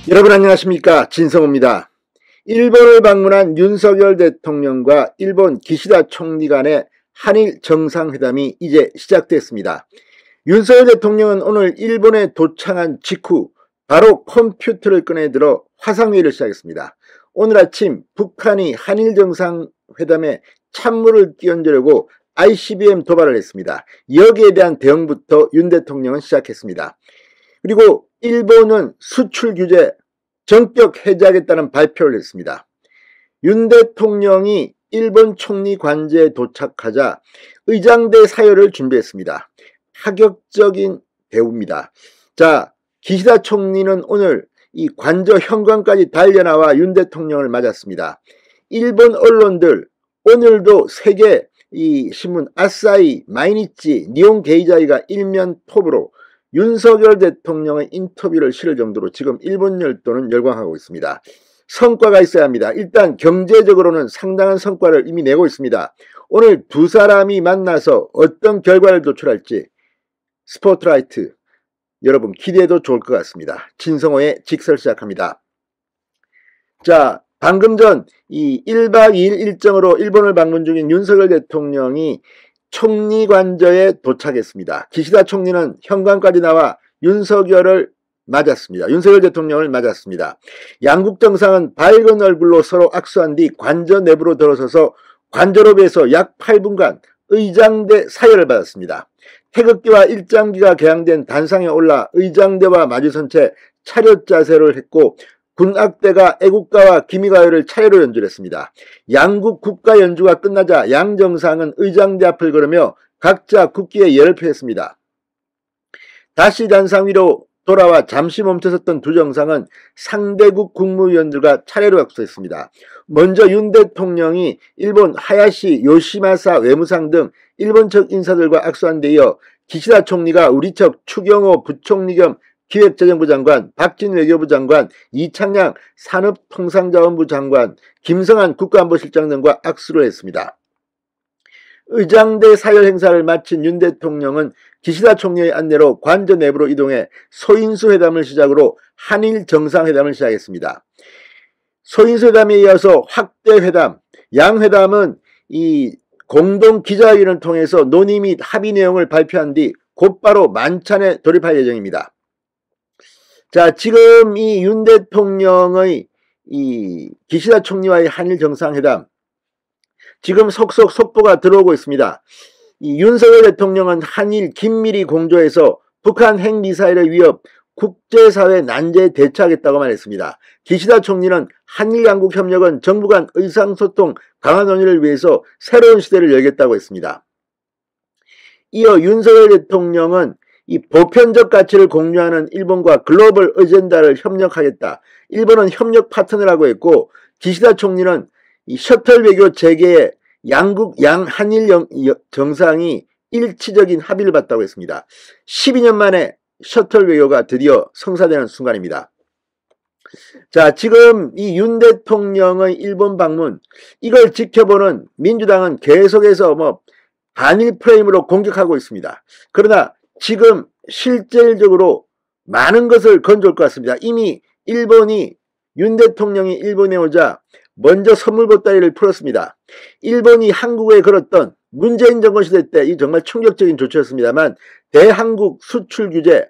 여러분 안녕하십니까, 진성호입니다. 일본을 방문한 윤석열 대통령과 일본 기시다 총리 간의 한일 정상회담이 이제 시작됐습니다. 윤석열 대통령은 오늘 일본에 도착한 직후 바로 컴퓨터를 꺼내들어 화상회의를 시작했습니다. 오늘 아침 북한이 한일 정상회담에 찬물을 끼얹으려고 ICBM 도발을 했습니다. 여기에 대한 대응부터 윤 대통령은 시작했습니다. 그리고 일본은 수출 규제 전격 해제하겠다는 발표를 했습니다. 윤 대통령이 일본 총리 관저에 도착하자 의장대 사열을 준비했습니다. 파격적인 대우입니다. 자, 기시다 총리는 오늘 이 관저 현관까지 달려나와 윤 대통령을 맞았습니다. 일본 언론들 오늘도 세계 이 신문 아사히, 마이니치, 니혼 게이자이가 일면 톱으로 윤석열 대통령의 인터뷰를 실을 정도로 지금 일본 열도는 열광하고 있습니다. 성과가 있어야 합니다. 일단 경제적으로는 상당한 성과를 이미 내고 있습니다. 오늘 두 사람이 만나서 어떤 결과를 도출할지 스포트라이트 여러분 기대해도 좋을 것 같습니다. 진성호의 직설 시작합니다. 자, 방금 전 이 1박 2일 일정으로 일본을 방문 중인 윤석열 대통령이 총리 관저에 도착했습니다. 기시다 총리는 현관까지 나와 윤석열을 맞았습니다. 윤석열 대통령을 맞았습니다. 양국 정상은 밝은 얼굴로 서로 악수한 뒤 관저 내부로 들어서서 관저로비에서 약 8분간 의장대 사열을 받았습니다. 태극기와 일장기가 개양된 단상에 올라 의장대와 마주선 채 차렷 자세를 했고 군악대가 애국가와 기미가요를 차례로 연주했습니다. 양국 국가 연주가 끝나자 양 정상은 의장대 앞을 걸으며 각자 국기에 예를 표했습니다. 다시 단상 위로 돌아와 잠시 멈춰섰던 두 정상은 상대국 국무위원들과 차례로 악수했습니다. 먼저 윤 대통령이 일본 하야시 요시마사 외무상 등 일본 측 인사들과 악수한 데 이어 기시다 총리가 우리 측 추경호 부총리 겸 기획재정부 장관, 박진 외교부 장관, 이창양 산업통상자원부 장관, 김성한 국가안보실장 등과 악수를 했습니다. 의장대 사열 행사를 마친 윤 대통령은 기시다 총리의 안내로 관저 내부로 이동해 소인수 회담을 시작으로 한일 정상회담을 시작했습니다. 소인수 회담에 이어서 확대 회담, 양 회담은 이 공동 기자회견을 통해서 논의 및 합의 내용을 발표한 뒤 곧바로 만찬에 돌입할 예정입니다. 자, 지금 이 윤 대통령의 이 기시다 총리와의 한일 정상회담 지금 속속 속보가 들어오고 있습니다. 이 윤석열 대통령은 한일 긴밀히 공조해서 북한 핵미사일의 위협, 국제사회 난제에 대처하겠다고 말했습니다. 기시다 총리는 한일 양국 협력은 정부 간 의상소통 강화 논의를 위해서 새로운 시대를 열겠다고 했습니다. 이어 윤석열 대통령은 이 보편적 가치를 공유하는 일본과 글로벌 어젠다를 협력하겠다. 일본은 협력 파트너라고 했고 기시다 총리는 이 셔틀 외교 재개에 한일 정상이 일치적인 합의를 봤다고 했습니다. 12년 만에 셔틀 외교가 드디어 성사되는 순간입니다. 자, 지금 이 윤 대통령의 일본 방문 이걸 지켜보는 민주당은 계속해서 반일 프레임으로 공격하고 있습니다. 그러나 지금 실질적으로 많은 것을 건져올 것 같습니다. 이미 일본이 윤 대통령이 일본에 오자 먼저 선물 보따리를 풀었습니다. 일본이 한국에 걸었던 문재인 정권 시대 때 이 정말 충격적인 조치였습니다만 대한국 수출 규제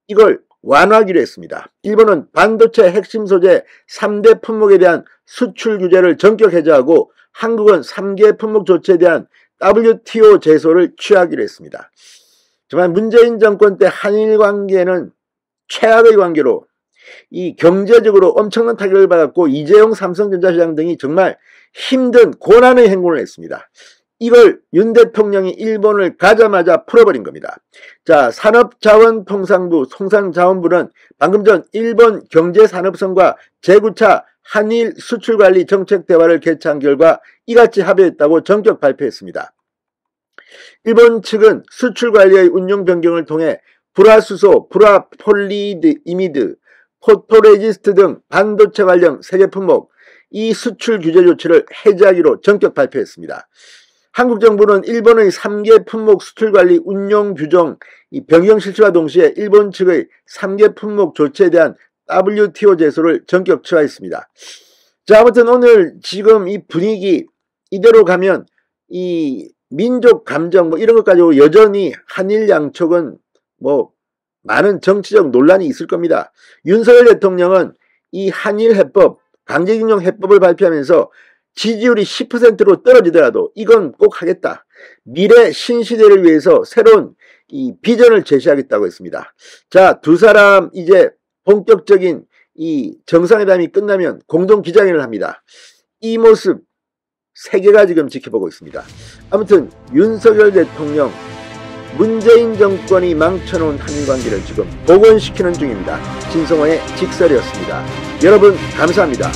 이걸 완화하기로 했습니다. 일본은 반도체 핵심 소재 3대 품목에 대한 수출 규제를 전격 해제하고 한국은 3개 품목 조치에 대한 WTO 제소를 취하기로 했습니다. 정말 문재인 정권 때 한일 관계는 최악의 관계로 이 경제적으로 엄청난 타격을 받았고 이재용 삼성전자 시장 등이 정말 힘든 고난의 행군을 했습니다. 이걸 윤 대통령이 일본을 가자마자 풀어버린 겁니다. 자, 산업자원통상부, 통상자원부는 방금 전 일본 경제산업성과 제9차 한일 수출관리 정책 대화를 개최한 결과 이같이 합의했다고 전격 발표했습니다. 일본 측은 수출관리의 운용 변경을 통해 불화수소, 불화폴리이미드, 포토레지스트 등 반도체 관련 3개 품목 이 수출 규제 조치를 해제하기로 전격 발표했습니다. 한국 정부는 일본의 3개 품목 수출관리 운용 규정 변경 실시와 동시에 일본 측의 3개 품목 조치에 대한 WTO 제소를 전격 취하했습니다. 자, 아무튼 오늘 지금 이 분위기 이대로 가면 이 민족 감정 뭐 이런 것 가지고 여전히 한일 양측은 뭐 많은 정치적 논란이 있을 겁니다. 윤석열 대통령은 이 한일 해법, 강제징용 해법을 발표하면서 지지율이 10%로 떨어지더라도 이건 꼭 하겠다. 미래 신시대를 위해서 새로운 이 비전을 제시하겠다고 했습니다. 자, 두 사람 이제 본격적인 이 정상회담이 끝나면 공동 기자회견을 합니다. 이 모습 세계가 지금 지켜보고 있습니다. 아무튼 윤석열 대통령, 문재인 정권이 망쳐놓은 한일관계를 지금 복원시키는 중입니다. 진성호의 직설이었습니다. 여러분 감사합니다.